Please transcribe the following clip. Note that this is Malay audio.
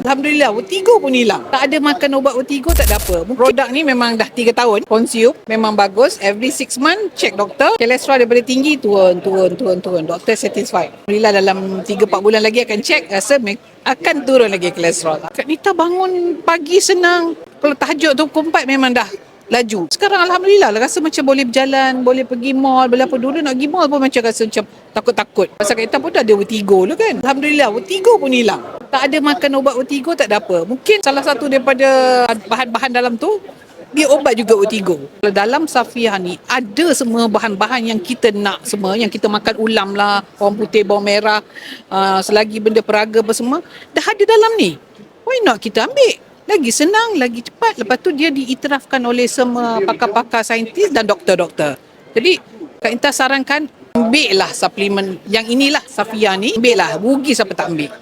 Alhamdulillah, vertigo pun hilang. Tak ada makan ubat vertigo, tak ada apa. Produk ni memang dah 3 tahun consume, memang bagus. Every 6 month, check doktor. Kolesterol daripada tinggi, turun. Doktor satisfied. Alhamdulillah dalam 3-4 bulan lagi akan check, rasa akan turun lagi kolesterol. Kak Nita bangun pagi senang. Kalau tahajud tu pukul 4 memang dah laju. Sekarang Alhamdulillah rasa macam boleh berjalan, boleh pergi mall, boleh apa. Dulu nak pergi mall pun macam rasa macam takut-takut. Pasal Kak Nita pun dah ada vertigo tu kan. Alhamdulillah, vertigo pun hilang. Tak ada makan ubat vertigo, tak ada apa. Mungkin salah satu daripada bahan-bahan dalam tu, dia ubat juga vertigo. Dalam Safiyah ni, ada semua bahan-bahan yang kita nak semua. Yang kita makan ulam lah, bawang putih, bawang merah, selagi benda peraga apa semua, dah ada dalam ni. Why not kita ambil? Lagi senang, lagi cepat. Lepas tu dia diiktirafkan oleh semua pakar-pakar saintis dan doktor-doktor. Jadi, Kak Inta sarankan, ambil lah suplemen yang inilah Safiyah ni. Ambil lah, rugi siapa tak ambil.